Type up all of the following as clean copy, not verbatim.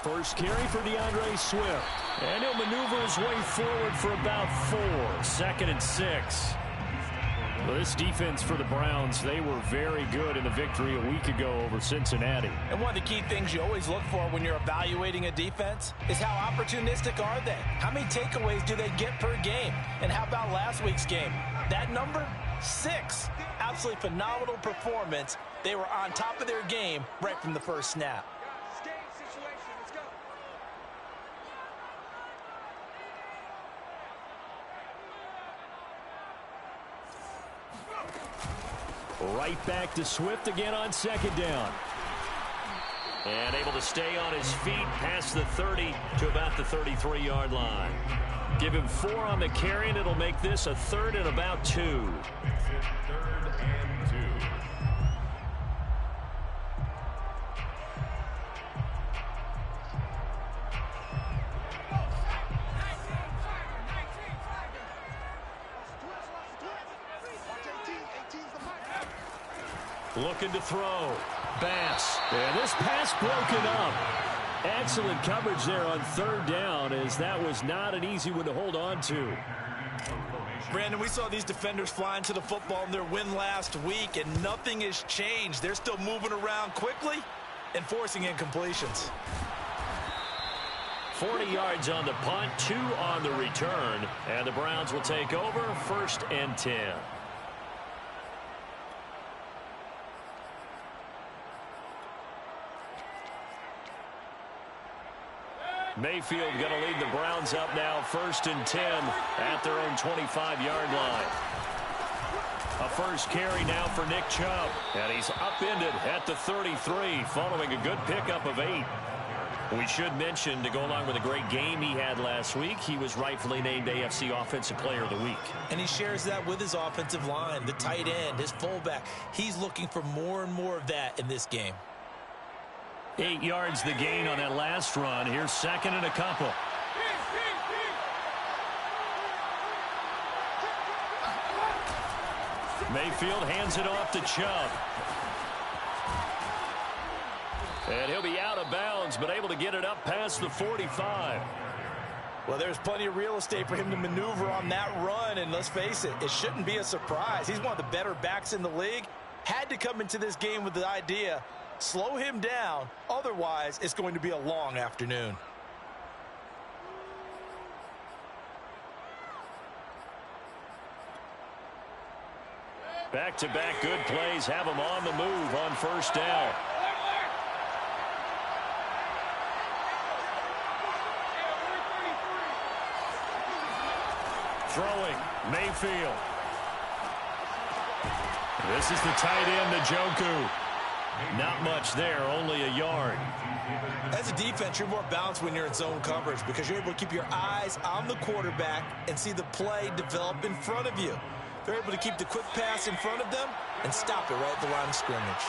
First carry for DeAndre Swift. And he'll maneuver his way forward for about 4. 2nd and 6. Well, this defense for the Browns, they were very good in the victory a week ago over Cincinnati. And one of the key things you always look for when you're evaluating a defense is how opportunistic are they? How many takeaways do they get per game? And how about last week's game? That number? 6. Absolutely phenomenal performance. They were on top of their game right from the first snap. Right back to Swift again on 2nd down. And able to stay on his feet past the 30 to about the 33-yard line. Give him 4 on the carry, and it'll make this a 3rd and about 2. 3rd and 2. Looking to throw. Bass. And this pass broken up. Excellent coverage there on 3rd down, as that was not an easy one to hold on to. Brandon, we saw these defenders flying to the football in their win last week, and nothing has changed. They're still moving around quickly and forcing incompletions. 40 yards on the punt, 2 on the return, and the Browns will take over 1st and 10. Mayfield going to lead the Browns up now, 1st and 10 at their own 25-yard line. A first carry now for Nick Chubb, and he's upended at the 33 following a good pickup of 8. We should mention, to go along with a great game he had last week, he was rightfully named AFC Offensive Player of the Week. And he shares that with his offensive line, the tight end, his fullback. He's looking for more and more of that in this game. 8 yards the gain on that last run. Here's 2nd and a couple. Mayfield hands it off to Chubb. And he'll be out of bounds, but able to get it up past the 45. Well, there's plenty of real estate for him to maneuver on that run, and let's face it, it shouldn't be a surprise. He's one of the better backs in the league. Had to come into this game with the idea, slow him down, otherwise it's going to be a long afternoon. Back-to-back good plays have him on the move on 1st down. Throwing, Mayfield. This is the tight end, Njoku. Not much there, only a yard. As a defense, you're more balanced when you're in zone coverage because you're able to keep your eyes on the quarterback and see the play develop in front of you. They're able to keep the quick pass in front of them and stop it right at the line of scrimmage.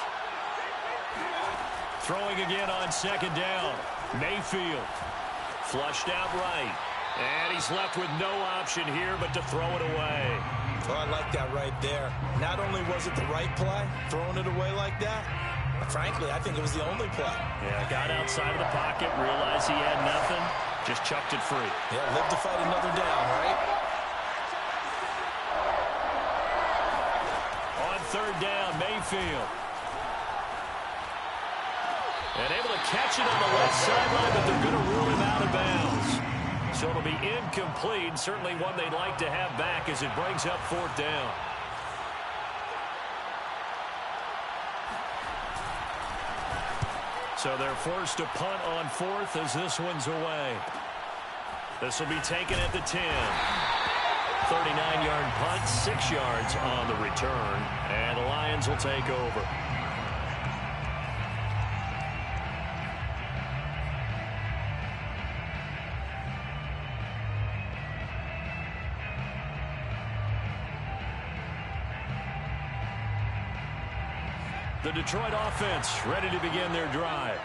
Throwing again on 2nd down. Mayfield flushed out right. And he's left with no option here but to throw it away. Oh, I like that right there. Not only was it the right play, throwing it away like that, frankly, I think it was the only play. Yeah, got outside of the pocket, realized he had nothing, just chucked it free. Yeah, live to fight another down, right? On 3rd down, Mayfield. And able to catch it on the left sideline, but they're going to rule him out of bounds. So it'll be incomplete, certainly one they'd like to have back as it brings up 4th down. So they're forced to punt on 4th as this one's away. This will be taken at the 10. 39-yard punt, 6 yards on the return, and the Lions will take over. The Detroit offense ready to begin their drive.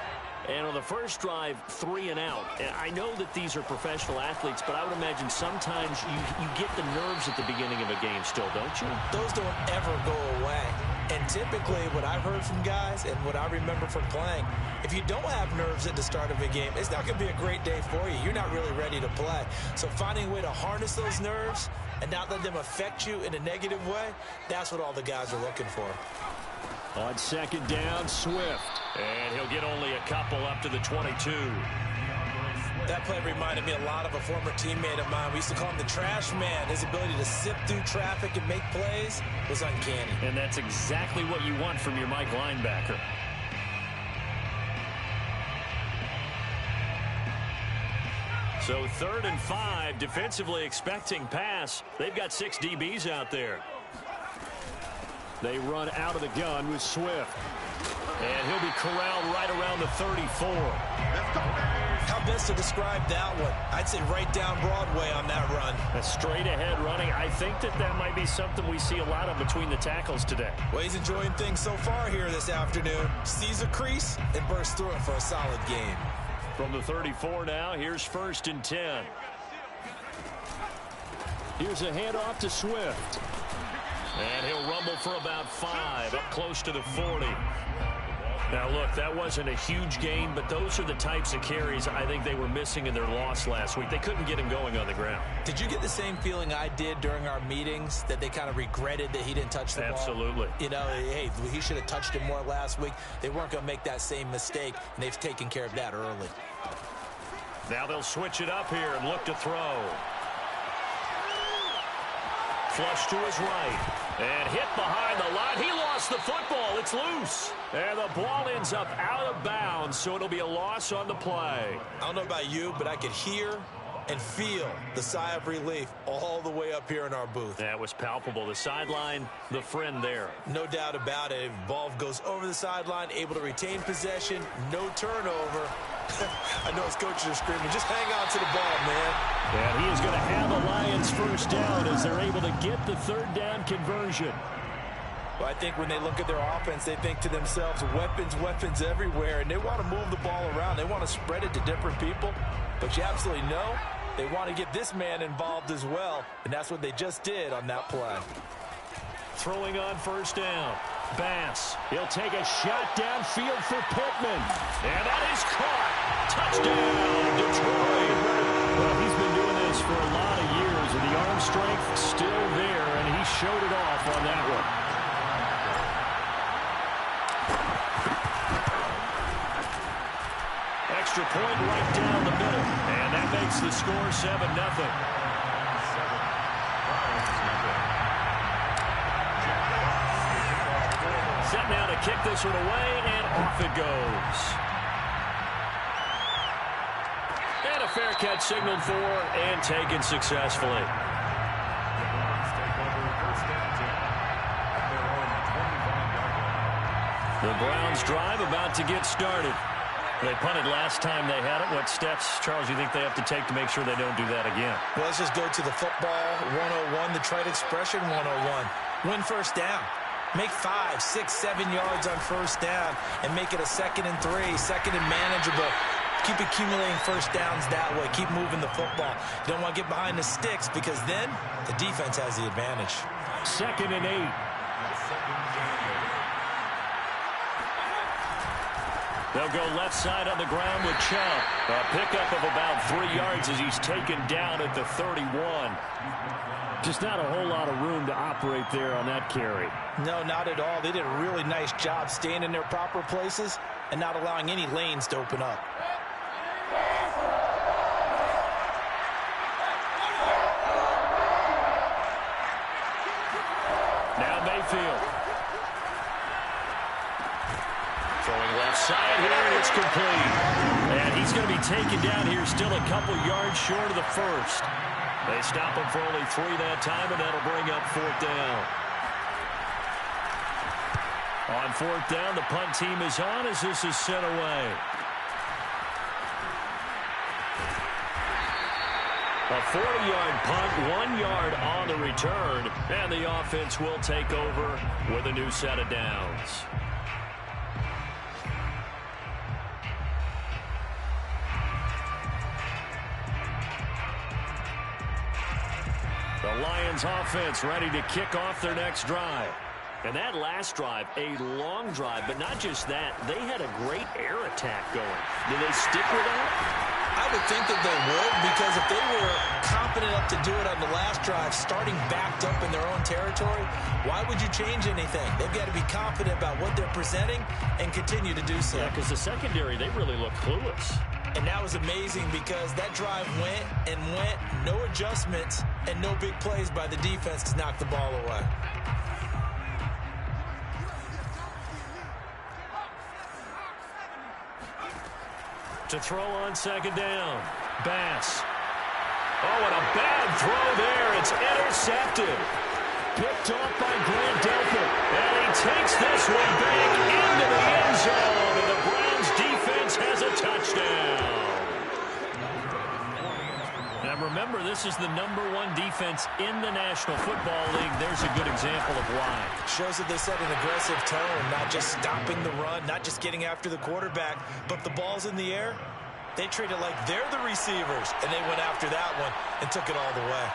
And on the first drive, 3 and out. And I know that these are professional athletes, but I would imagine sometimes you get the nerves at the beginning of a game still, don't you? Those don't ever go away. And typically what I've heard from guys and what I remember from playing, if you don't have nerves at the start of a game, it's not going to be a great day for you. You're not really ready to play. So finding a way to harness those nerves and not let them affect you in a negative way, that's what all the guys are looking for. On second down, Swift. And he'll get only a couple up to the 22. That play reminded me a lot of a former teammate of mine. We used to call him the trash man. His ability to sift through traffic and make plays was uncanny. And that's exactly what you want from your Mike linebacker. So 3rd and 5, defensively expecting pass. They've got 6 DBs out there. They run out of the gun with Swift. And he'll be corralled right around the 34. Let's go, how best to describe that one? I'd say right down Broadway on that run. A straight ahead running. I think that might be something we see a lot of between the tackles today. Well, he's enjoying things so far here this afternoon. Sees a crease and bursts through it for a solid game. From the 34 now, here's 1st and 10. Here's a handoff to Swift. And he'll rumble for about 5, up close to the 40. Now, look, that wasn't a huge gain, but those are the types of carries I think they were missing in their loss last week. They couldn't get him going on the ground. Did you get the same feeling I did during our meetings, that they kind of regretted that he didn't touch the ball? Absolutely. You know, hey, he should have touched it more last week. They weren't going to make that same mistake, and they've taken care of that early. Now they'll switch it up here and look to throw. Flush to his right. And hit behind the line. He lost the football. It's loose. And the ball ends up out of bounds, so it'll be a loss on the play. I don't know about you, but I could hear and feel the sigh of relief all the way up here in our booth. That was palpable. The sideline, the friend there. No doubt about it. Ball goes over the sideline, able to retain possession, no turnover. I know his coaches are screaming, just hang on to the ball, man. And he is going to have the Lions first down as they're able to get the 3rd down conversion. Well, I think when they look at their offense, they think to themselves, weapons everywhere, and they want to move the ball around. They want to spread it to different people, but you absolutely know they want to get this man involved as well, and that's what they just did on that play. Throwing on 1st down. Bass. He'll take a shot downfield for Pittman. And that is caught. Touchdown, Detroit. Well, he's been doing this for a lot of years, and the arm strength still there, and he showed it off on that one. Extra point right down the middle, and that makes the score 7-0. Set now to kick this one away, and off it goes. And a fair catch signaled for and taken successfully. The Browns drive about to get started. They punted last time they had it. What steps, Charles, you think they have to take to make sure they don't do that again? Well, let's just go to the football 101, the trade expression 101. Win 1st down. Make 5, 6, 7 yards on 1st down and make it a 2nd and 3, 2nd and manageable. Keep accumulating 1st downs that way. Keep moving the football. You don't want to get behind the sticks because then the defense has the advantage. 2nd and 8. They'll go left side on the ground with Chubb. A pickup of about 3 yards as he's taken down at the 31. Just not a whole lot of room to operate there on that carry. No, not at all. They did a really nice job staying in their proper places and not allowing any lanes to open up. Now Mayfield. Throwing left side here, and it's complete. And he's going to be taken down here, still a couple yards short of the 1st. They stop him for only 3 that time, and that'll bring up 4th down. On 4th down, the punt team is on as this is sent away. A 40-yard punt, 1 yard on the return, and the offense will take over with a new set of downs. The Lions offense ready to kick off their next drive. And that last drive, a long drive, but not just that. They had a great air attack going. Do they stick with that? I would think that they would, because if they were confident enough to do it on the last drive, starting backed up in their own territory, why would you change anything? They've got to be confident about what they're presenting and continue to do so. Yeah, because the secondary, they really look clueless. And that was amazing because that drive went and went, no adjustments, and no big plays by the defense to knock the ball away. To throw on second down. Bass. Oh, and a bad throw there. It's intercepted. Picked off by Grant Delpit. And he takes this one back into the end zone. And the Browns defense has a touchdown. Now remember, this is the #1 defense in the National Football League. There's a good example of why. Shows that they set an aggressive tone, not just stopping the run, not just getting after the quarterback, but if the ball's in the air, they treat it like they're the receivers, and they went after that one and took it all the way.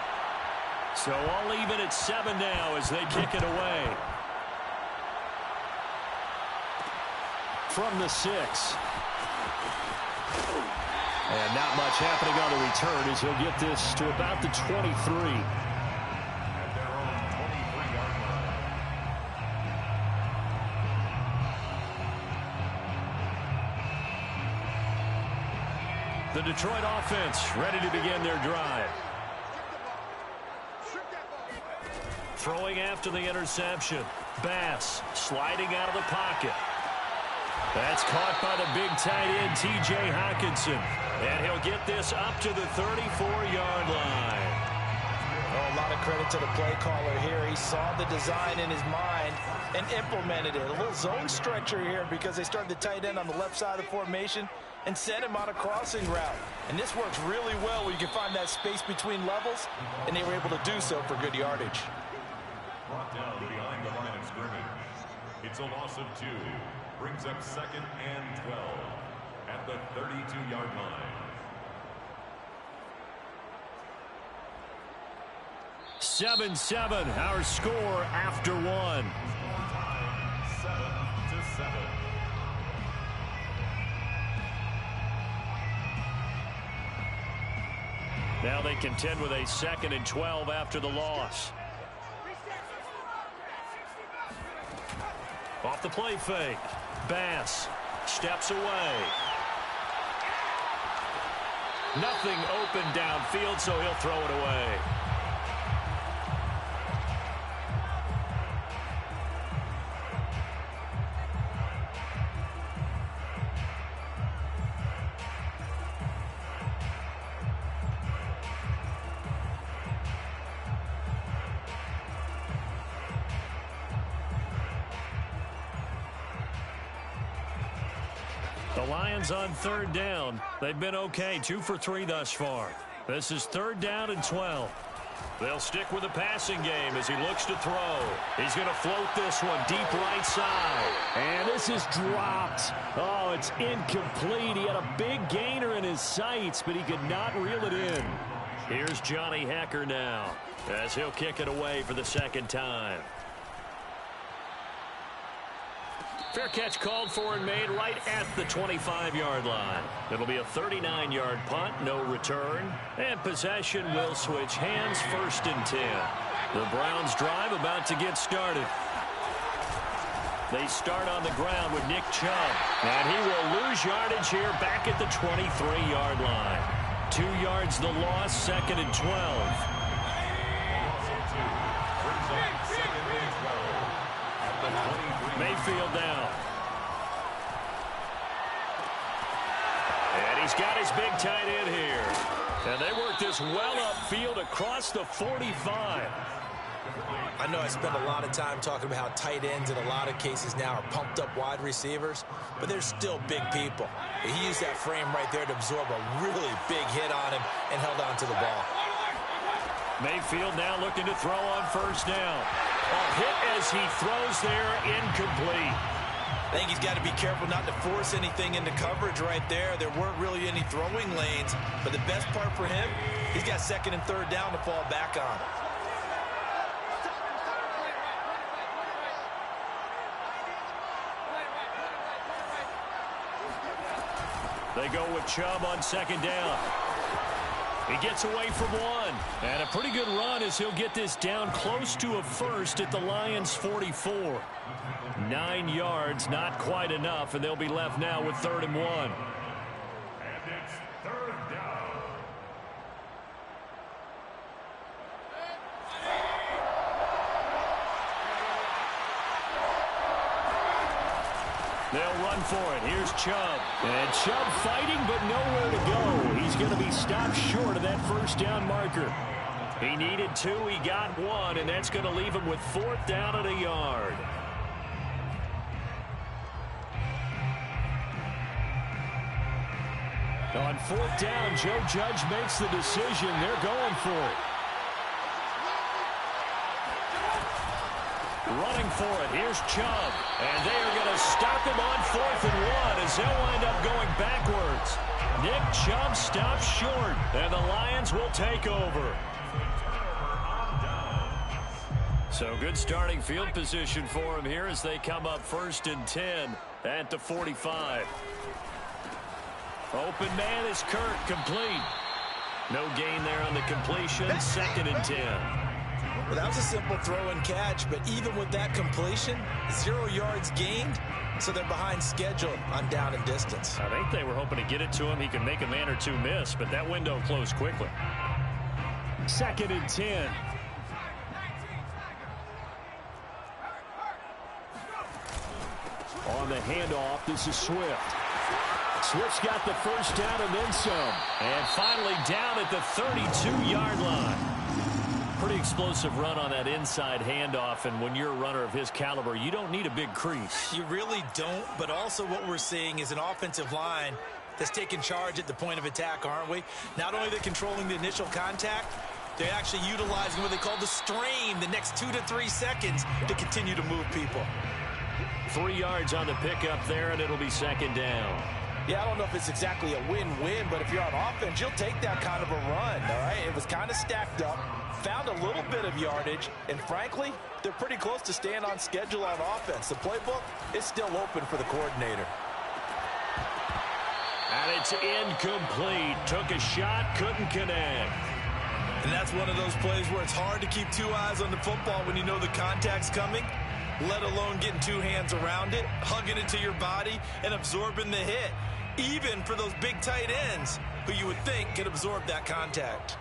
So all even at 7 now as they kick it away. From the 6. And not much happening on the return as he'll get this to about the 23. The Detroit offense ready to begin their drive. Throwing after the interception. Bass sliding out of the pocket. That's caught by the big tight end, T.J. Hockenson. And he'll get this up to the 34-yard line. Oh, a lot of credit to the play caller here. He saw the design in his mind and implemented it. A little zone stretcher here because they started the tight end on the left side of the formation and sent him on a crossing route. And this works really well where you can find that space between levels, and they were able to do so for good yardage. Brought down behind the line of scrimmage. It's a loss of 2. Brings up 2nd and 12 at the 32-yard line. 7-7, our score after 1. 7-7. Now they contend with a 2nd and 12 after the loss. Off the play fake. Bass steps away. Nothing open downfield, so he'll throw it away. The Lions on 3rd down. They've been okay, 2 for 3 thus far. This is 3rd down and 12. They'll stick with the passing game as he looks to throw. He's going to float this one deep right side. And this is dropped. Oh, it's incomplete. He had a big gainer in his sights, but he could not reel it in. Here's Johnny Hecker now as he'll kick it away for the 2nd time. Fair catch called for and made right at the 25-yard line. It'll be a 39-yard punt, no return. And possession will switch hands, 1st and 10. The Browns drive about to get started. They start on the ground with Nick Chubb. And he will lose yardage here back at the 23-yard line. 2 yards the loss, 2nd and 12. Mayfield down. And he's got his big tight end here. And they work this well upfield across the 45. I know I spend a lot of time talking about how tight ends in a lot of cases now are pumped up wide receivers, but they're still big people. He used that frame right there to absorb a really big hit on him and held on to the ball. Mayfield now looking to throw on 1st down. A hit as he throws there, incomplete. I think he's got to be careful not to force anything into coverage right there. There weren't really any throwing lanes, but the best part for him, he's got 2nd and 3rd down to fall back on. They go with Chubb on second down. He gets away from one. And a pretty good run as he'll get this down close to a first at the Lions' 44. 9 yards, not quite enough, and they'll be left now with 3rd and 1. And it's 3rd down. They'll run for it. Here's Chubb. And Chubb fighting, but nowhere to go. He's going to be stopped short of that first down marker. He needed 2. He got 1, and that's going to leave him with 4th down and a yard. On 4th down, Joe Judge makes the decision. They're going for it. Running for it. Here's Chubb. And they are going to stop him on 4th and 1 as they'll wind up going backwards. Nick Chubb stops short, and the Lions will take over. So good starting field position for him here as they come up 1st and 10 at the 45. Open man is Kirk, complete. No gain there on the completion. 2nd and 10. Well, that was a simple throw and catch, but even with that completion, 0 yards gained, so they're behind schedule on down and distance. I think they were hoping to get it to him. He could make a man or 2 miss, but that window closed quickly. 2nd and 10. On the handoff, this is Swift. Swift's got the first down and then some. And finally down at the 32-yard line. Pretty explosive run on that inside handoff, and when you're a runner of his caliber, you don't need a big crease. You really don't, but also what we're seeing is an offensive line that's taking charge at the point of attack, aren't we? Not only are they controlling the initial contact, they're actually utilizing what they call the strain the next 2 to 3 seconds to continue to move people. 3 yards on the pickup there, and it'll be 2nd down. Yeah, I don't know if it's exactly a win-win, but if you're on offense, you'll take that kind of a run, all right? It was kind of stacked up, found a little bit of yardage, and frankly, they're pretty close to staying on schedule on offense. The playbook is still open for the coordinator. And it's incomplete. Took a shot, couldn't connect. And that's one of those plays where it's hard to keep 2 eyes on the football when you know the contact's coming, let alone getting 2 hands around it, hugging it to your body, and absorbing the hit. Even for those big tight ends who you would think can absorb that contact.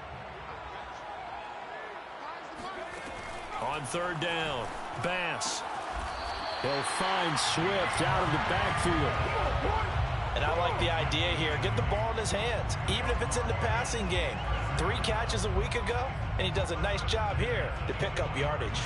On 3rd down, Bass. He'll find Swift out of the backfield. And I like the idea here. Get the ball in his hands, even if it's in the passing game. 3 catches a week ago, and he does a nice job here to pick up yardage.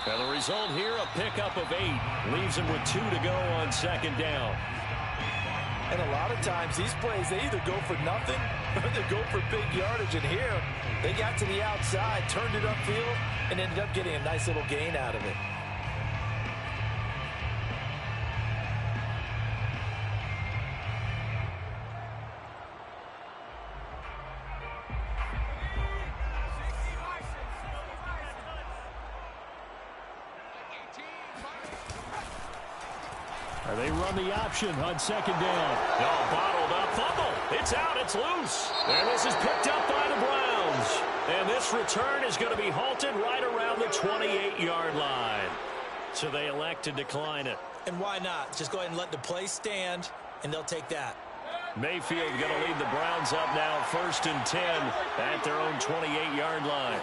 And the result here, a pickup of 8. Leaves him with 2 to go on 2nd down. And a lot of times, these plays, they either go for nothing or they go for big yardage. And here, they got to the outside, turned it upfield, and ended up getting a nice little gain out of it. They run the option on 2nd down. No, bottled up. Fumble. It's out. It's loose. And this is picked up by the Browns. And this return is going to be halted right around the 28-yard line. So they elect to decline it. And why not? Just go ahead and let the play stand, and they'll take that. Mayfield going to lead the Browns up now 1st and 10 at their own 28-yard line.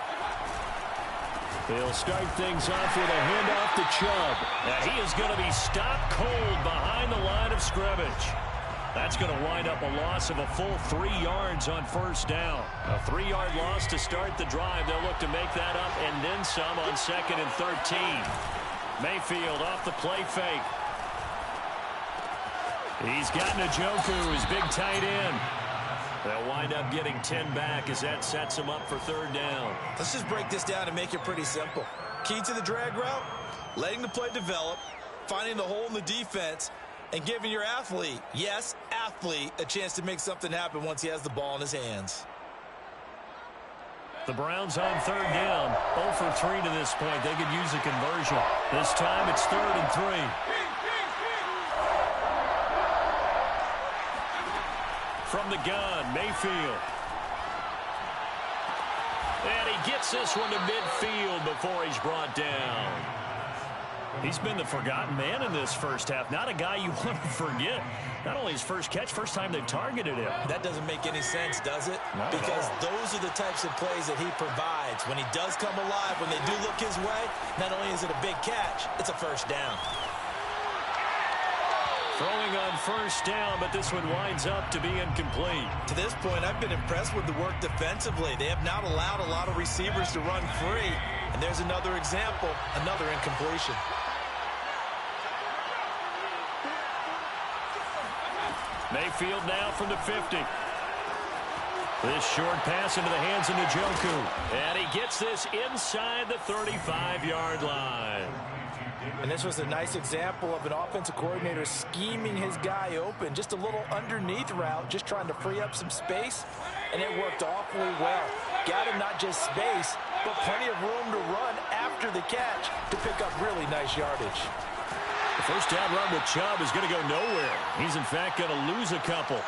He'll start things off with a handoff to Chubb. And he is going to be stopped cold behind the line of scrimmage. That's going to wind up a loss of a full 3 yards on 1st down. A 3-yard loss to start the drive. They'll look to make that up and then some on 2nd and 13. Mayfield off the play fake. He's got Njoku, his big tight end. They'll wind up getting 10 back as that sets them up for third down. Let's just break this down and make it pretty simple. Key to the drag route, letting the play develop, finding the hole in the defense, and giving your athlete, yes, athlete, a chance to make something happen once he has the ball in his hands. The Browns on third down. 0 for 3 to this point. They could use a conversion. This time it's 3rd and 3. From the gun, Mayfield. And he gets this one to midfield before he's brought down. He's been the forgotten man in this first half. Not a guy you want to forget. Not only his first catch, first time they've targeted him. That doesn't make any sense, does it? Not because those are the types of plays that he provides. When he does come alive, when they do look his way, not only is it a big catch, it's a first down. Throwing on first down, but this one winds up to be incomplete. To this point, I've been impressed with the work defensively. They have not allowed a lot of receivers to run free. And there's another example, another incompletion. Mayfield now from the 50. This short pass into the hands of Njoku. And he gets this inside the 35-yard line. And this was a nice example of an offensive coordinator scheming his guy open. Just a little underneath route, just trying to free up some space. And it worked awfully well. Got him not just space, but plenty of room to run after the catch to pick up really nice yardage. The first down run with Chubb is going to go nowhere. He's, in fact, going to lose a couple.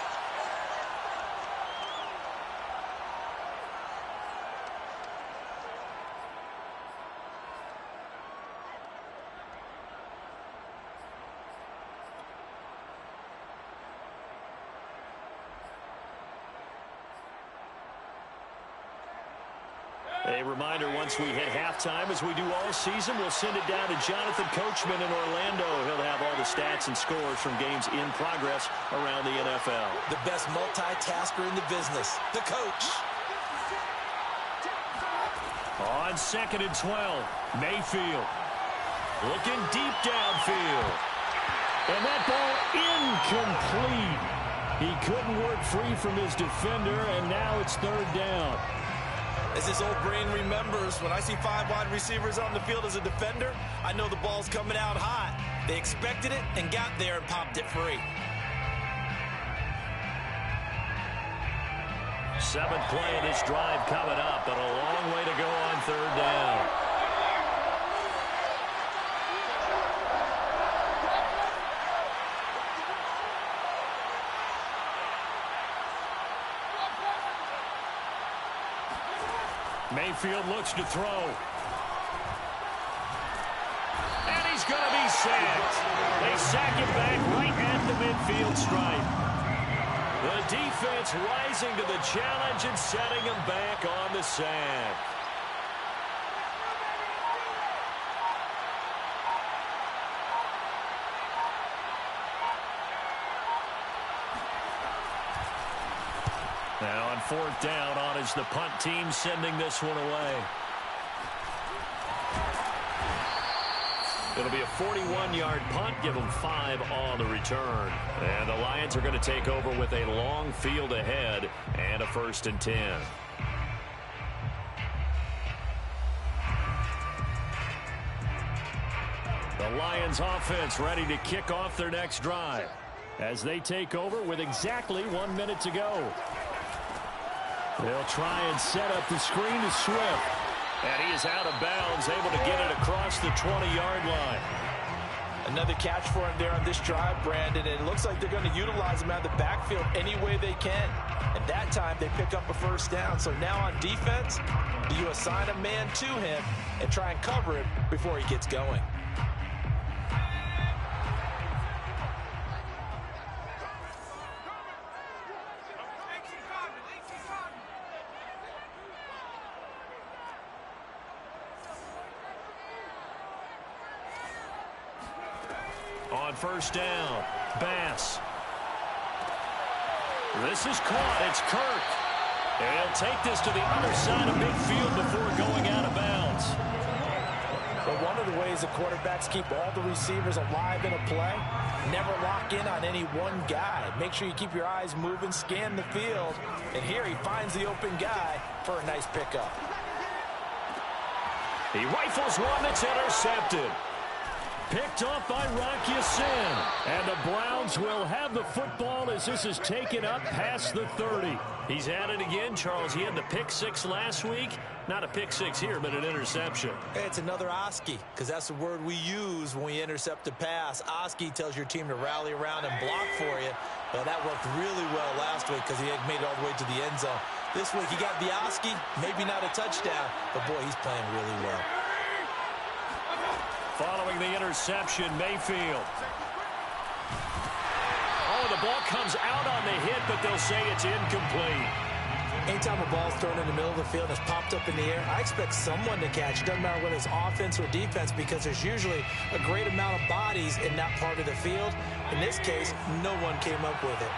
A reminder, once we hit halftime, as we do all season, we'll send it down to Jonathan Coachman in Orlando. He'll have all the stats and scores from games in progress around the NFL. The best multitasker in the business, the coach. On 2nd and 12, Mayfield looking deep downfield. And that ball incomplete. He couldn't work free from his defender, and now it's 3rd down. As his old brain remembers, when I see 5 wide receivers on the field as a defender, I know the ball's coming out hot. They expected it and got there and popped it free. 7th play of this drive coming up, but a long way to go on 3rd down. Mayfield looks to throw. And he's going to be sacked. They sack him back right at the midfield stripe. The defense rising to the challenge and setting him back on the sack. Now on 4th down, on is the punt team sending this one away. It'll be a 41-yard punt, give them 5 on the return. And the Lions are going to take over with a long field ahead and a 1st and 10. The Lions offense ready to kick off their next drive as they take over with exactly 1 minute to go. They'll try and set up the screen to Swift. And he is out of bounds, able to get it across the 20-yard line. Another catch for him there on this drive, Brandon. And it looks like they're going to utilize him out of the backfield any way they can. And that time they pick up a 1st down. So now on defense, do you assign a man to him and try and cover him before he gets going? On 1st down, Bass. This is caught. It's Kirk. And he'll take this to the other side of midfield before going out of bounds. But one of the ways ways the quarterbacks keep all the receivers alive in a play. Never lock in on any one guy. Make sure you keep your eyes moving, scan the field. And here he finds the open guy for a nice pickup. He rifles one that's intercepted. Picked off by Rocky Sin. And the Browns will have the football as this is taken up past the 30. He's at it again, Charles. He had the pick six last week. Not a pick six here, but an interception. Hey, it's another Oski, because that's the word we use when we intercept a pass. Oski tells your team to rally around and block for you. Well, that worked really well last week because he had made it all the way to the end zone. This week he got the Oski, maybe not a touchdown, but boy, he's playing really well. Following the interception, Mayfield. Oh, the ball comes out on the hit, but they'll say it's incomplete. Anytime a ball's thrown in the middle of the field and it's popped up in the air, I expect someone to catch it. Doesn't matter whether it's offense or defense, because there's usually a great amount of bodies in that part of the field. In this case, no one came up with it.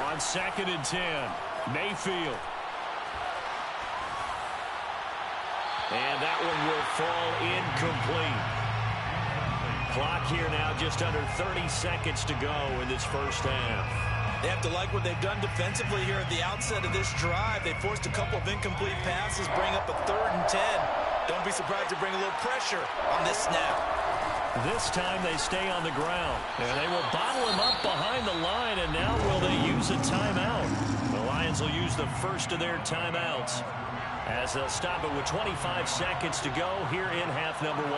On 2nd and 10, Mayfield. And that one will fall incomplete. Clock here now, just under 30 seconds to go in this first half. They have to like what they've done defensively here at the outset of this drive. They forced a couple of incomplete passes, bring up a 3rd and 10. Don't be surprised to bring a little pressure on this snap. This time they stay on the ground. And they will bottle him up behind the line, and now will they use a timeout? The Lions will use the first of their timeouts as they'll stop it with 25 seconds to go here in half number 1.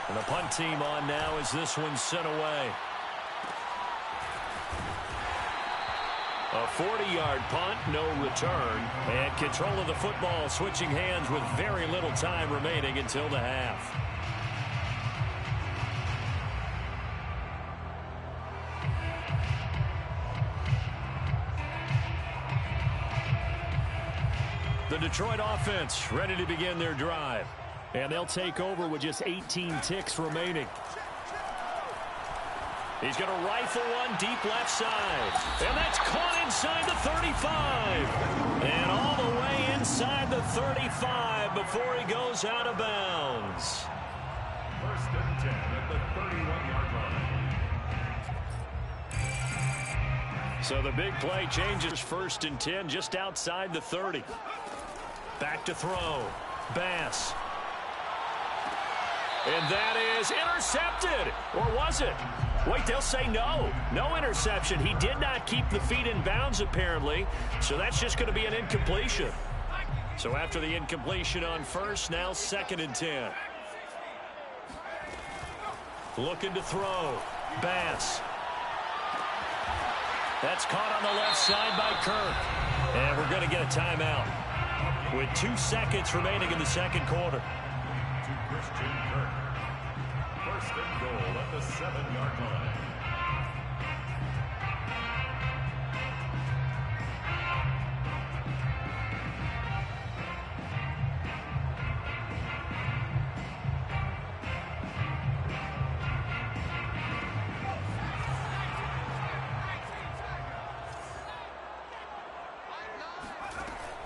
And the punt team on now as this one's sent away. A 40-yard punt, no return. And control of the football switching hands with very little time remaining until the half. The Detroit offense ready to begin their drive. And they'll take over with just 18 ticks remaining. He's going to rifle one deep left side. And that's caught inside the 35. And all the way inside the 35 before he goes out of bounds. 1st and 10 at the 31-yard line. So the big play changes. 1st and 10 just outside the 30. Back to throw. Bass. And that is intercepted. Or was it? Wait, they'll say no. No interception. He did not keep the feet in bounds, apparently. So that's just going to be an incompletion. So after the incompletion on 1st, now 2nd and 10. Looking to throw. Bass. That's caught on the left side by Kirk. And we're going to get a timeout with 2 seconds remaining in the 2nd quarter. To Christian Kirk. 1st and goal at the 7-yard line.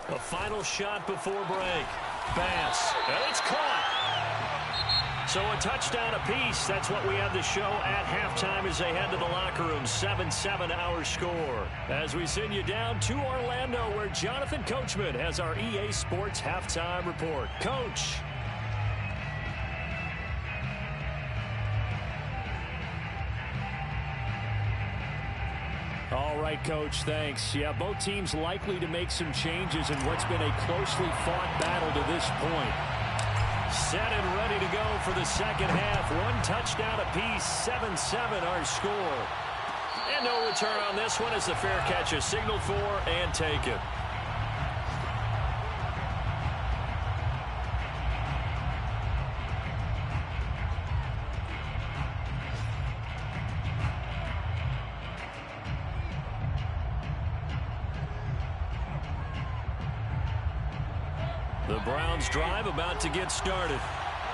A final shot before break. Bass. And it's caught. So a touchdown apiece. That's what we had to show at halftime as they head to the locker room. 7-7 our score. As we send you down to Orlando, where Jonathan Coachman has our EA Sports halftime report. Coach. All right, Coach, thanks. Yeah, both teams likely to make some changes in what's been a closely fought battle to this point. Set and ready to go for the 2nd half. 1 touchdown apiece, 7-7 our score. And no return on this one as the fair catch is signaled for and taken. The Browns drive about to get started.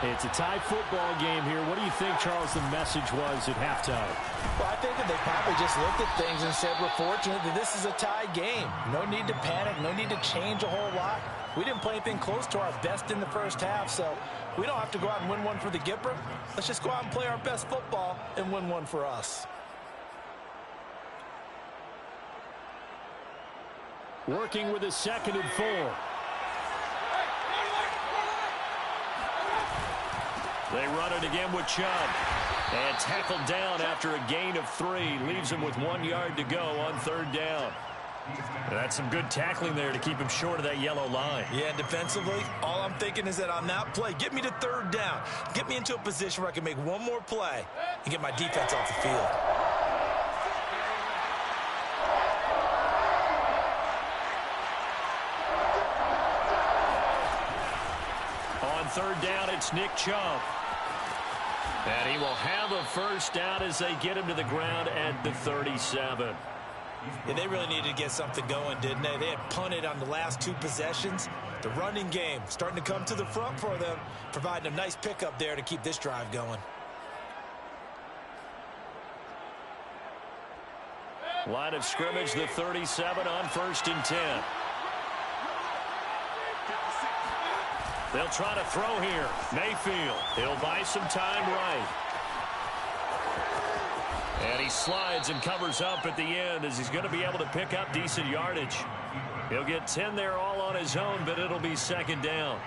It's a tie football game here. What do you think, Charles, the message was at halftime? Well, I think that they probably just looked at things and said, we're fortunate that this is a tie game. No need to panic. No need to change a whole lot. We didn't play anything close to our best in the first half, so we don't have to go out and win one for the Gipper. Let's just go out and play our best football and win one for us. Working with a 2nd and 4. They run it again with Chubb. And tackled down after a gain of 3. Leaves him with 1 yard to go on 3rd down. That's some good tackling there to keep him short of that yellow line. Yeah, defensively, all I'm thinking is that on that play, get me to 3rd down. Get me into a position where I can make one more play and get my defense off the field. On 3rd down, it's Nick Chubb. And he will have a 1st down as they get him to the ground at the 37. Yeah, they really needed to get something going, didn't they? They had punted on the last 2 possessions. The running game starting to come to the front for them, providing a nice pickup there to keep this drive going. Line of scrimmage, the 37 on 1st and 10. They'll try to throw here. Mayfield. He'll buy some time right. And he slides and covers up at the end as he's going to be able to pick up decent yardage. He'll get 10 there all on his own, but it'll be 2nd down.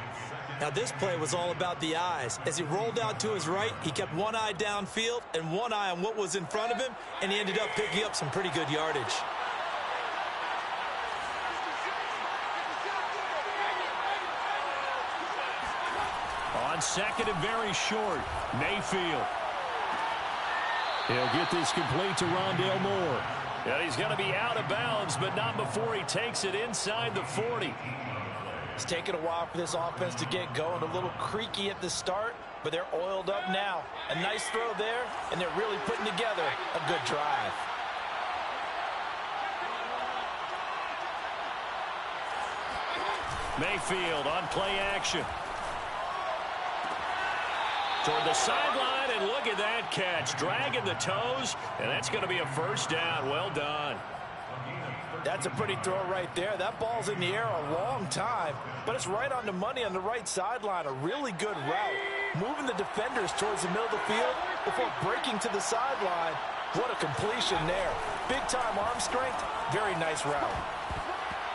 Now this play was all about the eyes. As he rolled out to his right, he kept one eye downfield and one eye on what was in front of him, and he ended up picking up some pretty good yardage. On 2nd and very short, Mayfield. He'll get this complete to Rondale Moore. And he's going to be out of bounds, but not before he takes it inside the 40. It's taken a while for this offense to get going. A little creaky at the start, but they're oiled up now. A nice throw there, and they're really putting together a good drive. Mayfield on play action. Toward the sideline, and look at that catch. Dragging the toes, and that's going to be a 1st down. Well done. That's a pretty throw right there. That ball's in the air a long time, but it's right on the money on the right sideline. A really good route. Moving the defenders towards the middle of the field before breaking to the sideline. What a completion there. Big-time arm strength. Very nice route.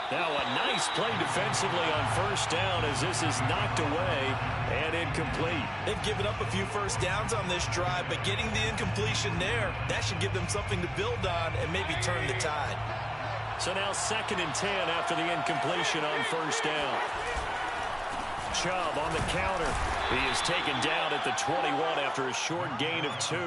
Now a nice play defensively on 1st down as this is knocked away and incomplete. They've given up a few 1st downs on this drive, but getting the incompletion there, that should give them something to build on and maybe turn the tide. So now 2nd and 10 after the incompletion on 1st down. Chubb on the counter. He is taken down at the 21 after a short gain of 2.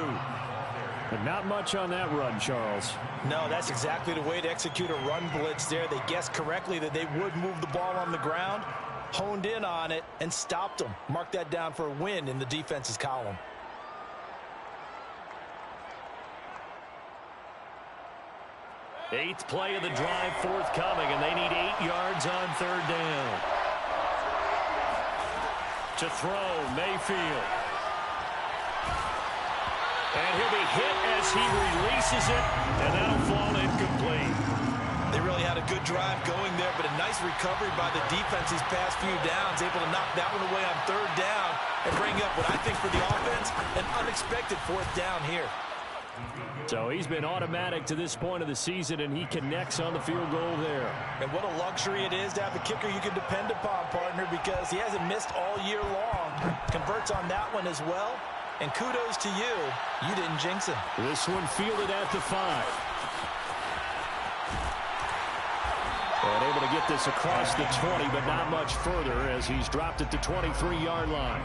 But not much on that run, Charles. No, that's exactly the way to execute a run blitz there. They guessed correctly that they would move the ball on the ground, honed in on it, and stopped them. Mark that down for a win in the defense's column. Eighth play of the drive forthcoming, and they need 8 yards on 3rd down. To throw, Mayfield. And he'll be hit as he releases it, and that'll fall incomplete. They really had a good drive going there, but a nice recovery by the defense these past few downs, able to knock that one away on 3rd down and bring up what I think for the offense, an unexpected 4th down here. So he's been automatic to this point of the season, and he connects on the field goal there. And what a luxury it is to have a kicker you can depend upon, partner, because he hasn't missed all year long. Converts on that one as well. And kudos to you. You didn't jinx him. This one fielded at the 5. And able to get this across the 20, but not much further as he's dropped at the 23-yard line.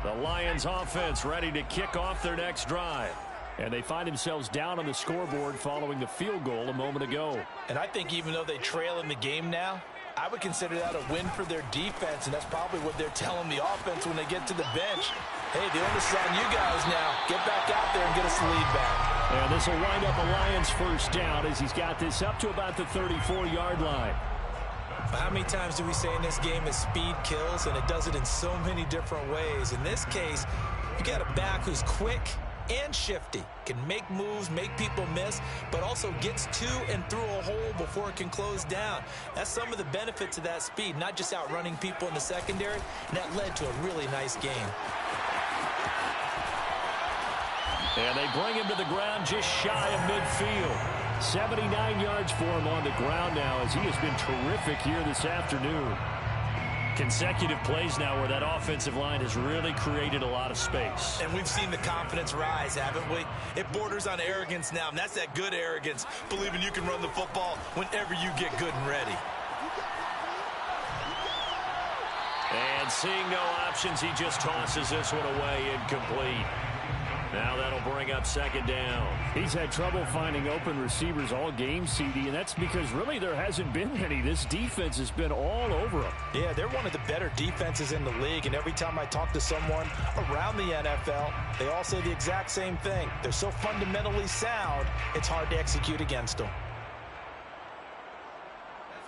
The Lions offense ready to kick off their next drive. And they find themselves down on the scoreboard following the field goal a moment ago. And I think even though they trail in the game now, I would consider that a win for their defense, and that's probably what they're telling the offense when they get to the bench. Hey, the onus is on you guys now. Get back out there and get us the lead back. And this will wind up a Lions first down as he's got this up to about the 34-yard line. How many times do we say in this game is speed kills, and it does it in so many different ways. In this case, you got a back who's quick and shifty, can make moves, make people miss, but also gets to and through a hole before it can close down. That's some of the benefits of that speed, not just outrunning people in the secondary, and that led to a really nice game. And they bring him to the ground just shy of midfield. 79 yards for him on the ground now as he has been terrific here this afternoon. Consecutive plays now where that offensive line has really created a lot of space. And we've seen the confidence rise, haven't we? It borders on arrogance now, and that's that good arrogance, believing you can run the football whenever you get good and ready. And seeing no options, he just tosses this one away incomplete. Now that'll bring up second down. He's had trouble finding open receivers all game, CD, and that's because really there hasn't been any. This defense has been all over him. Yeah, they're one of the better defenses in the league, and every time I talk to someone around the NFL, they all say the exact same thing. They're so fundamentally sound, it's hard to execute against them.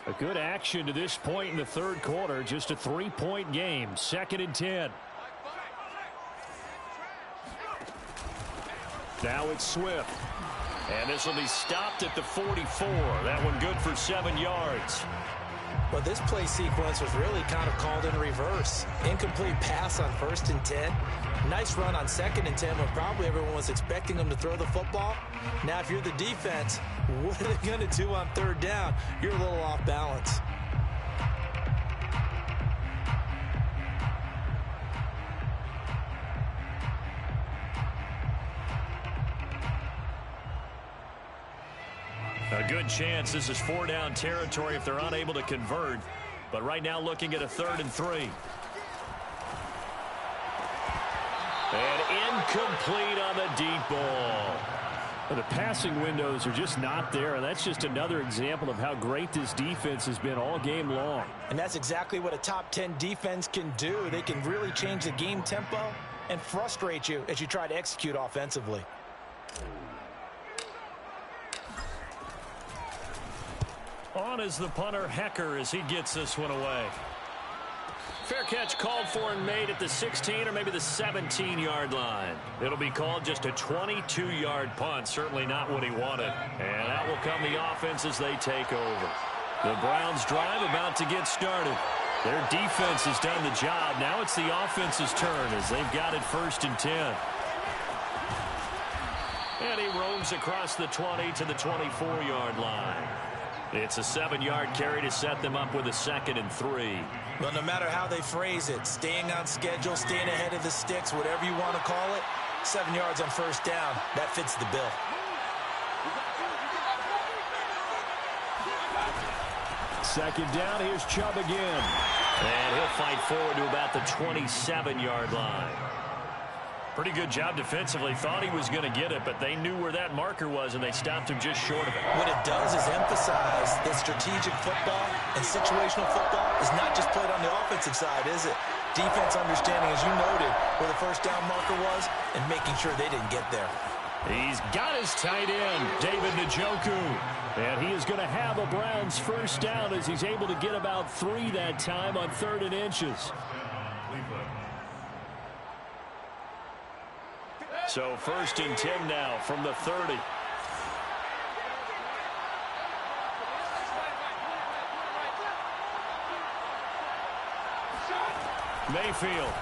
A good action to this point in the third quarter. Just a 3-point game. 2nd and 10. Now it's Swift. And this will be stopped at the 44. That one good for 7 yards. Well, this play sequence was really kind of called in reverse. Incomplete pass on 1st and 10. Nice run on 2nd and 10 when probably everyone was expecting them to throw the football. Now, if you're the defense, what are they going to do on 3rd down? You're a little off balance. A good chance this is 4-down territory if they're unable to convert. But right now looking at a 3rd and 3. And incomplete on the deep ball. The passing windows are just not there, and that's just another example of how great this defense has been all game long. And that's exactly what a top 10 defense can do. They can really change the game tempo and frustrate you as you try to execute offensively. On is the punter, Hecker, as he gets this one away. Fair catch called for and made at the 16 or maybe the 17-yard line. It'll be called just a 22-yard punt. Certainly not what he wanted. And that will come the offense as they take over. The Browns drive about to get started. Their defense has done the job. Now it's the offense's turn as they've got it 1st and 10. And he roams across the 20 to the 24-yard line. It's a 7-yard carry to set them up with a 2nd and 3. Well, no matter how they phrase it, staying on schedule, staying ahead of the sticks, whatever you want to call it, 7 yards on 1st down, that fits the bill. 2nd down, here's Chubb again. And he'll fight forward to about the 27-yard line. Pretty good job defensively. Thought he was going to get it, but they knew where that marker was, and they stopped him just short of it. What it does is emphasize that strategic football and situational football is not just played on the offensive side, is it? Defense understanding, as you noted, where the 1st down marker was and making sure they didn't get there. He's got his tight end, David Njoku. And he is going to have a Browns 1st down as he's able to get about 3 that time on 3rd and inches. So 1st and 10 now from the 30. Mayfield.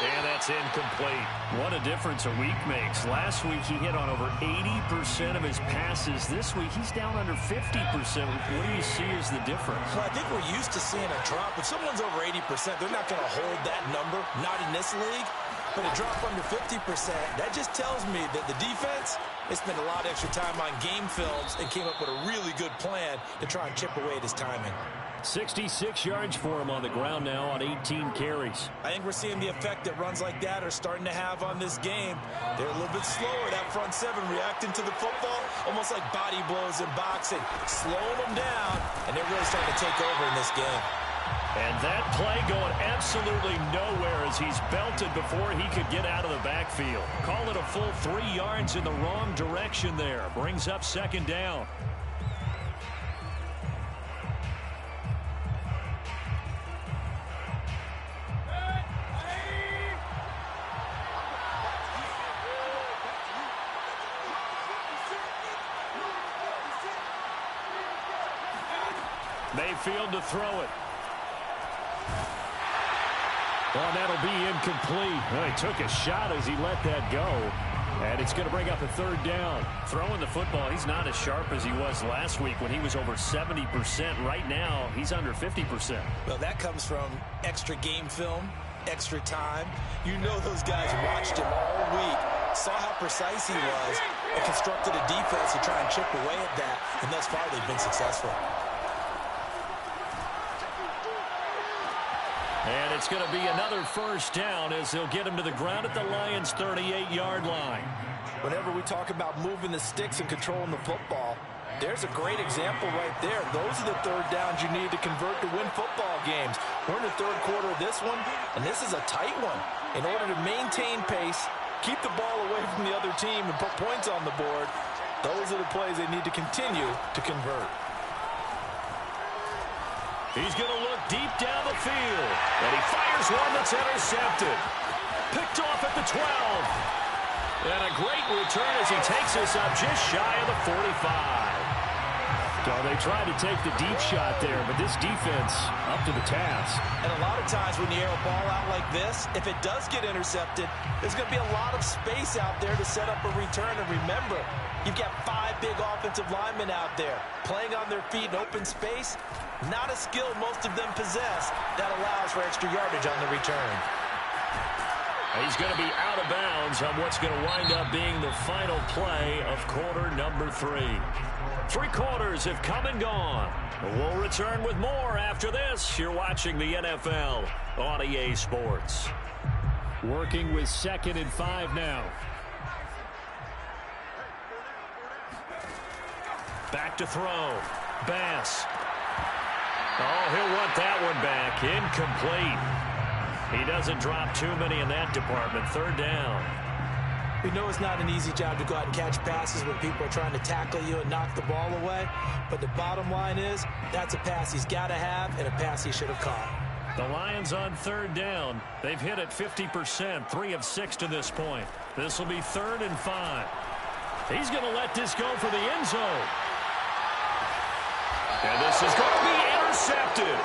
And that's incomplete. What a difference a week makes. Last week he hit on over 80% of his passes. This week he's down under 50%. What do you see as the difference? Well, I think we're used to seeing a drop. If someone's over 80%, they're not going to hold that number, not in this league. But a drop under 50%, that just tells me that the defense, they spent a lot of extra time on game films and came up with a really good plan to try and chip away at his timing. 66 yards for him on the ground now on 18 carries. I think we're seeing the effect that runs like that are starting to have on this game. They're a little bit slower, that front 7 reacting to the football, almost like body blows in boxing, slowing them down, and they're really starting to take over in this game. And that play going absolutely nowhere as he's belted before he could get out of the backfield. Call it a full 3 yards in the wrong direction there. Brings up second down. Mayfield to throw it. Well, that'll be incomplete. Well, he took a shot as he let that go. And it's going to bring up a third down. Throwing the football, he's not as sharp as he was last week when he was over 70%. Right now, he's under 50%. Well, that comes from extra game film, extra time. You know those guys watched him all week, saw how precise he was, and constructed a defense to try and chip away at that. And thus far, they've been successful. And it's going to be another first down as they'll get him to the ground at the Lions' 38-yard line. Whenever we talk about moving the sticks and controlling the football, there's a great example right there. Those are the third downs you need to convert to win football games. We're in the third quarter of this one, and this is a tight one. In order to maintain pace, keep the ball away from the other team, and put points on the board, those are the plays they need to continue to convert. He's going to look deep down the field. And he fires one that's intercepted. Picked off at the 12. And a great return as he takes us up just shy of the 45. So they tried to take the deep shot there, but this defense up to the task. And a lot of times when you air a ball out like this, if it does get intercepted, there's going to be a lot of space out there to set up a return. And remember, you've got 5 big offensive linemen out there playing on their feet in open space. Not a skill most of them possess that allows for extra yardage on the return. He's going to be out of bounds on what's going to wind up being the final play of quarter number 3. 3 quarters have come and gone. We'll return with more after this. You're watching the NFL on EA Sports. Working with 2nd and 5 now. Back to throw. Bass. Oh, he'll want that one back. Incomplete. He doesn't drop too many in that department. Third down. We know it's not an easy job to go out and catch passes when people are trying to tackle you and knock the ball away. But the bottom line is, that's a pass he's got to have and a pass he should have caught. The Lions on third down. They've hit it 50%, 3 of 6 to this point. This will be 3rd and 5. He's going to let this go for the end zone. And this is going to be intercepted.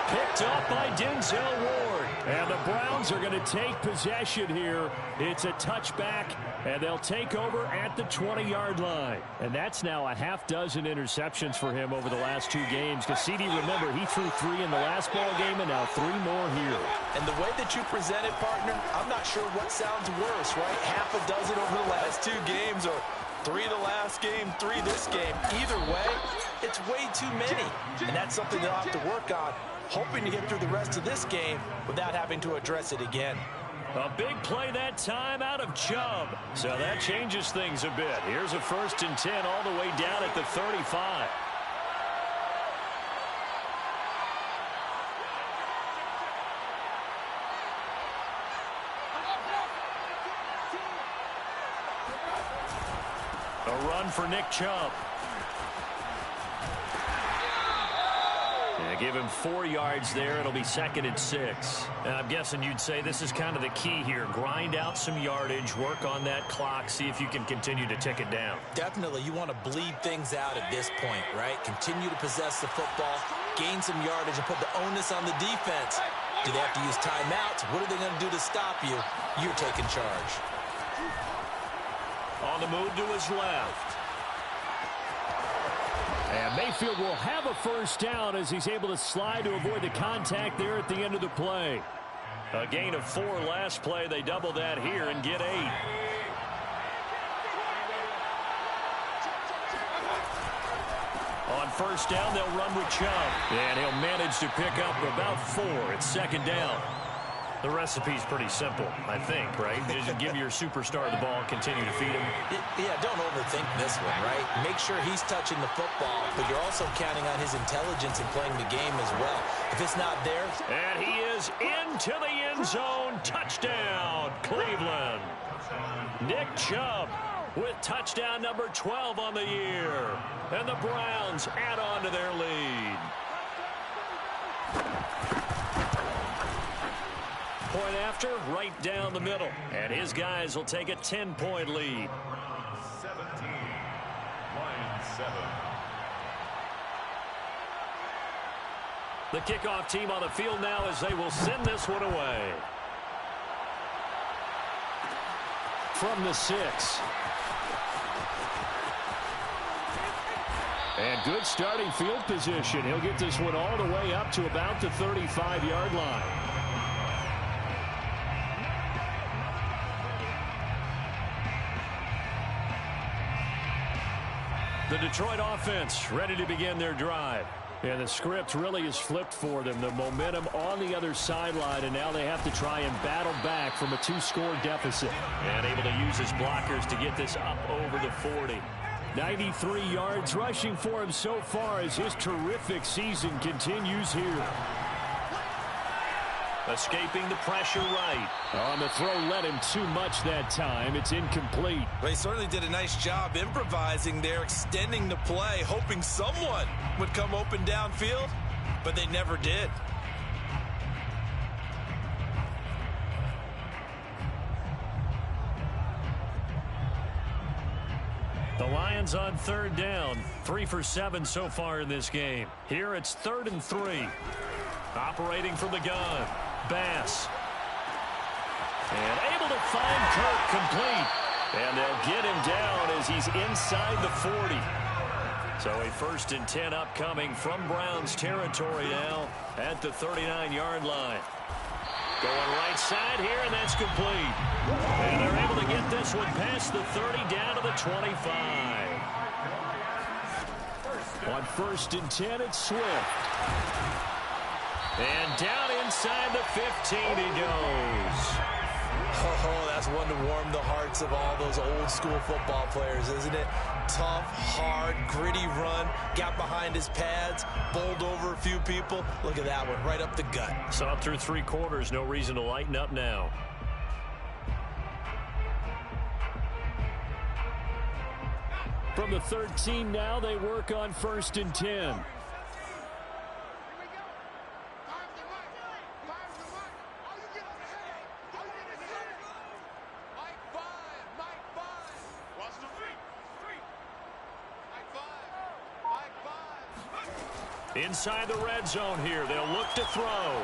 Picked up by Denzel Ward. And the Browns are going to take possession here. It's a touchback, and they'll take over at the 20-yard line. And that's now a half dozen interceptions for him over the last 2 games. Because CD, remember, he threw 3 in the last ball game and now 3 more here. And the way that you present it, partner, I'm not sure what sounds worse, right? Half a dozen over the last 2 games or 3 the last game, 3 this game. Either way, it's way too many. And that's something they'll have to work on, hoping to get through the rest of this game without having to address it again. A big play that time out of Chubb. So that changes things a bit. Here's a 1st and 10 all the way down at the 35. A run for Nick Chubb. Give him 4 yards there. It'll be 2nd and 6. And I'm guessing you'd say this is kind of the key here. Grind out some yardage, work on that clock, see if you can continue to tick it down. Definitely. You want to bleed things out at this point, right? Continue to possess the football, gain some yardage, and put the onus on the defense. Do they have to use timeouts? What are they going to do to stop you? You're taking charge. On the move to his left. And Mayfield will have a first down as he's able to slide to avoid the contact there at the end of the play. A gain of 4 last play. They double that here and get 8. On first down, they'll run with Chubb. And he'll manage to pick up about 4. It's 2nd down. The recipe's pretty simple, I think, right? Just give your superstar the ball, continue to feed him. Yeah, don't overthink this one, right? Make sure he's touching the football, but you're also counting on his intelligence in playing the game as well. If it's not there... And he is into the end zone. Touchdown, Cleveland. Nick Chubb with touchdown number 12 on the year. And the Browns add on to their lead. Point after, right down the middle. And his guys will take a 10-point lead. 17, Lions 7. The kickoff team on the field now as they will send this one away. From the 6. And good starting field position. He'll get this one all the way up to about the 35-yard line. The Detroit offense ready to begin their drive. And the script really is flipped for them. The momentum on the other sideline, and now they have to try and battle back from a 2-score deficit. And able to use his blockers to get this up over the 40. 93 yards rushing for him so far as his terrific season continues here. Escaping the pressure right. On the throw, led him too much that time. It's incomplete. They certainly did a nice job improvising there, extending the play, hoping someone would come open downfield, but they never did. The Lions on third down. 3 for 7 so far in this game. Here it's 3rd and 3. Operating from the gun. Bass. And able to find Kirk complete. And they'll get him down as he's inside the 40. So a 1st and 10 upcoming from Browns territory now at the 39-yard line. Going right side here, and that's complete. And they're able to get this one past the 30 down to the 25. On 1st and 10, it's Swift. And down inside the 15 he goes. Oh, that's one to warm the hearts of all those old school football players, isn't it? Tough, hard, gritty run. Got behind his pads, bowled over a few people. Look at that one, right up the gut. Saw it through 3 quarters. No reason to lighten up now. From the 13 now, they work on 1st and 10. Inside the red zone here. They'll look to throw.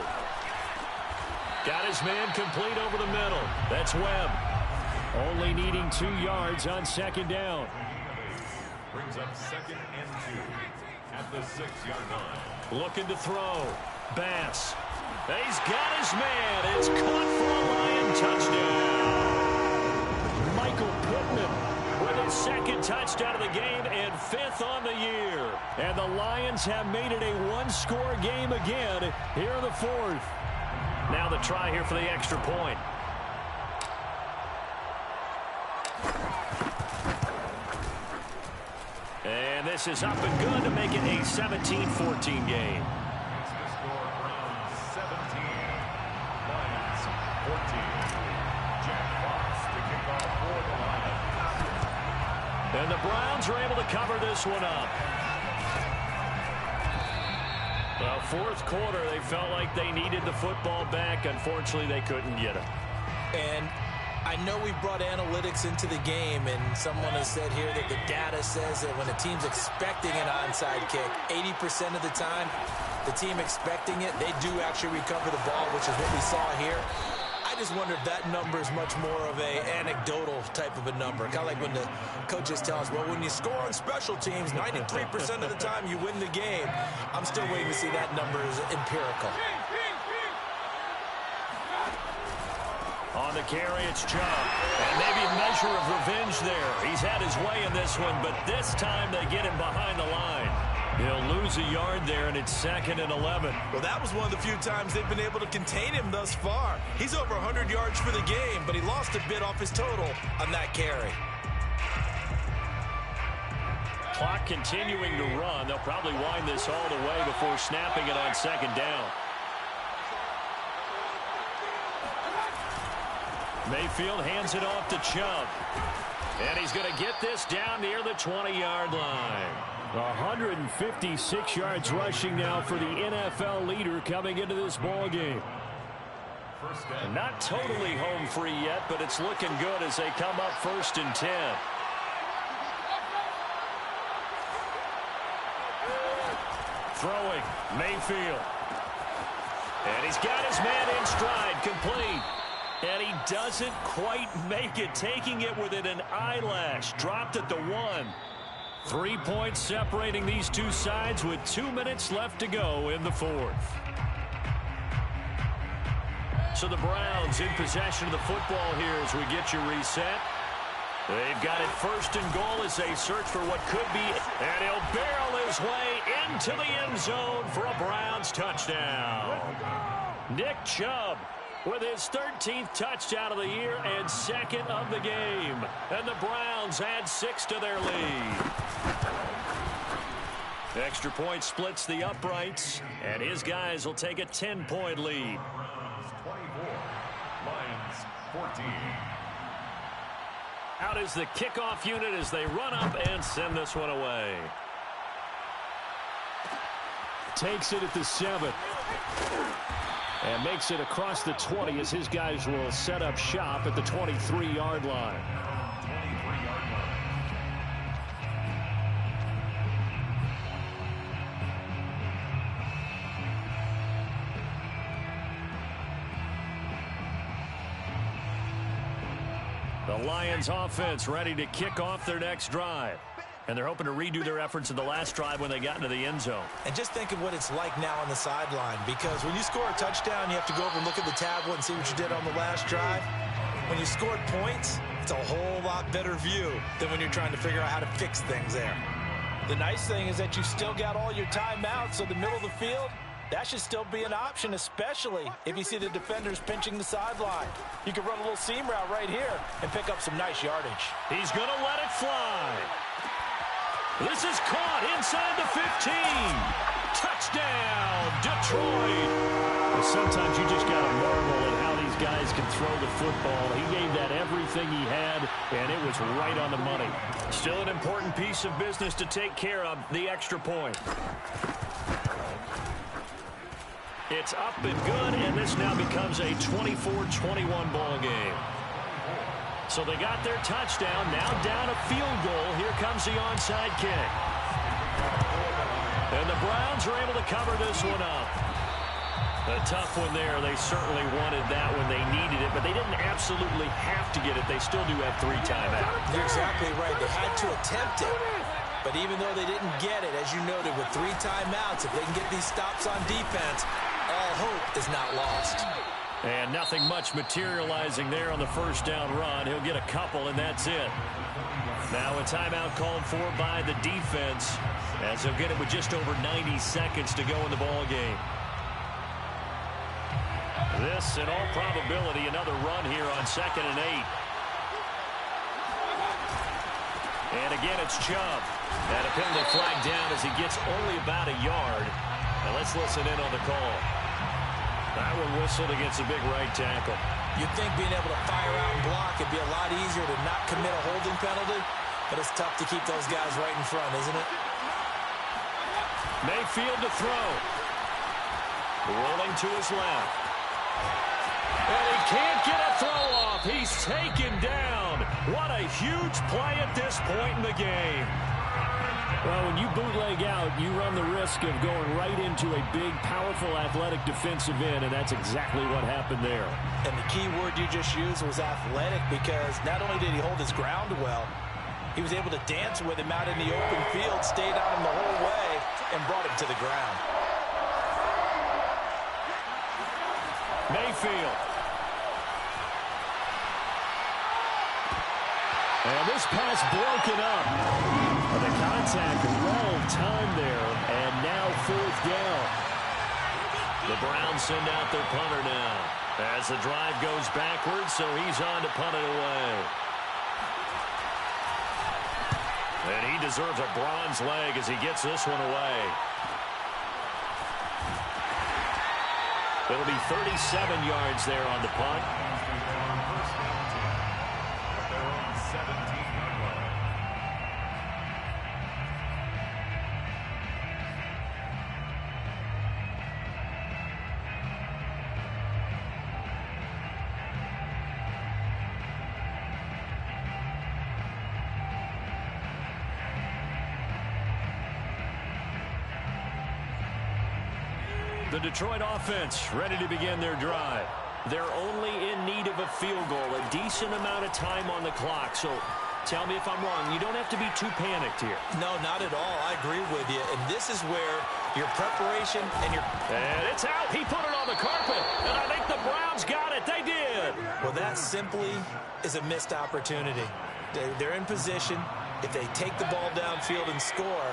Got his man complete over the middle. That's Webb. Only needing 2 yards on 2nd down. Brings up 2nd and 2 at the 6-yard line. Looking to throw. Bass. He's got his man. It's caught for a Lion touchdown. Michael Pittman with his 2nd touchdown of the game and 5th on the year. And the Lions have made it a 1-score game again here in the 4th. Now the try here for the extra point. And this is up and good to make it a 17-14 game. It's the score, Browns 17, Lions 14. Jack Fox to kick off for the Lions. And the Browns are able to cover this one up. Well, 4th quarter, they felt like they needed the football back. Unfortunately, they couldn't get it. And I know we brought analytics into the game, and someone has said here that the data says that when a team's expecting an onside kick, 80% of the time, the team expecting it, they do actually recover the ball, which is what we saw here. I just wonder if that number is much more of a anecdotal type of a number. Kind of like when the coaches tell us, well, when you score on special teams, 93% of the time you win the game. I'm still waiting to see that number is empirical. On the carry, it's Chubb. And maybe a measure of revenge there. He's had his way in this one, but this time they get him behind the line. He'll lose a yard there, and it's 2nd and 11. Well, that was one of the few times they've been able to contain him thus far. He's over 100 yards for the game, but he lost a bit off his total on that carry. Clock continuing to run. They'll probably wind this all the way before snapping it on 2nd down. Mayfield hands it off to Chubb. And he's going to get this down near the 20-yard line. 156 yards rushing now for the NFL leader coming into this ball game. Not totally home free yet, but it's looking good as they come up 1st and 10. Throwing, Mayfield. And he's got his man in stride, complete. And he doesn't quite make it, taking it within an eyelash. Dropped at the 1. 3 points separating these two sides with 2 minutes left to go in the 4th. So the Browns in possession of the football here as we get you reset. They've got it 1st and goal as they search for what could be. And he'll barrel his way into the end zone for a Browns touchdown. Nick Chubb with his 13th touchdown of the year and 2nd of the game. And the Browns add 6 to their lead. Extra point splits the uprights, and his guys will take a 10-point lead. 24, Lions 14. Out is the kickoff unit as they run up and send this one away. Takes it at the 7. And makes it across the 20 as his guys will set up shop at the 23-yard line. 23-yard line. The Lions offense ready to kick off their next drive. And they're hoping to redo their efforts in the last drive when they got into the end zone. And just think of what it's like now on the sideline, because when you score a touchdown, you have to go over and look at the tablet and see what you did on the last drive. When you scored points, it's a whole lot better view than when you're trying to figure out how to fix things there. The nice thing is that you still got all your timeouts, so the middle of the field, that should still be an option, especially if you see the defenders pinching the sideline. You can run a little seam route right here and pick up some nice yardage. He's going to let it fly. This is caught inside the 15. Touchdown, Detroit. Well, sometimes you just got to marvel at how these guys can throw the football. He gave that everything he had, and it was right on the money. Still an important piece of business to take care of, the extra point. It's up and good, and this now becomes a 24-21 ball game. So they got their touchdown, now down a field goal. Here comes the onside kick. And the Browns are able to cover this one up. A tough one there. They certainly wanted that when they needed it, but they didn't absolutely have to get it. They still do have 3 timeouts. You're exactly right. They had to attempt it. But even though they didn't get it, as you noted, with 3 timeouts, if they can get these stops on defense, all hope is not lost. And nothing much materializing there on the first down run. He'll get a couple, and that's it. Now a timeout called for by the defense, as he'll get it with just over 90 seconds to go in the ball game. This, in all probability, another run here on 2nd and 8. And again, it's Chubb. And a penalty flag down as he gets only about a yard. Now let's listen in on the call. That one whistled against a big right tackle. You'd think being able to fire out and block it'd be a lot easier to not commit a holding penalty, but it's tough to keep those guys right in front, isn't it? Mayfield to throw. Rolling to his left. And he can't get a throw off. He's taken down. What a huge play at this point in the game. Well, when you bootleg out, you run the risk of going right into a big, powerful, athletic defensive end, and that's exactly what happened there. And the key word you just used was athletic, because not only did he hold his ground well, he was able to dance with him out in the open field, stayed on him the whole way, and brought him to the ground. Mayfield. And this pass broken up. The contact well timed there, and now 4th down. The Browns send out their punter now as the drive goes backwards, so he's on to punt it away. And he deserves a bronze leg as he gets this one away. It'll be 37 yards there on the punt. The Detroit offense ready to begin their drive. They're only in need of a field goal, a decent amount of time on the clock. So tell me if I'm wrong. You don't have to be too panicked here. No, not at all. I agree with you. And this is where your preparation and your... And it's out. He put it on the carpet. And I think the Browns got it. They did. Well, that simply is a missed opportunity. They're in position. If they take the ball downfield and score,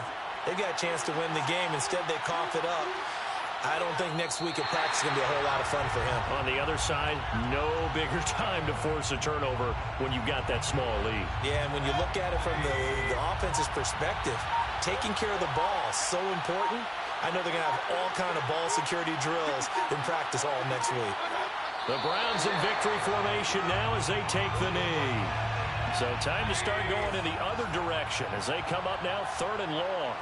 they've got a chance to win the game. Instead, they cough it up. I don't think next week at practice is going to be a whole lot of fun for him. On the other side, no bigger time to force a turnover when you've got that small lead. Yeah, and when you look at it from the offense's perspective, taking care of the ball is so important. I know they're going to have all kind of ball security drills in practice all next week. The Browns in victory formation now as they take the knee. So time to start going in the other direction as they come up now 3rd and long.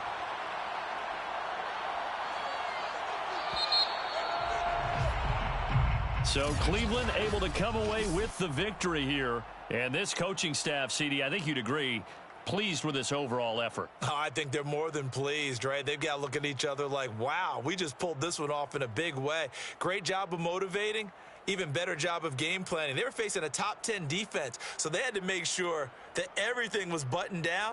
So Cleveland able to come away with the victory here. And this coaching staff, CD, I think you'd agree, pleased with this overall effort. Oh, I think they're more than pleased, right? They've got to look at each other like, wow, we just pulled this one off in a big way. Great job of motivating. Even better job of game planning. They were facing a top 10 defense, so they had to make sure that everything was buttoned down.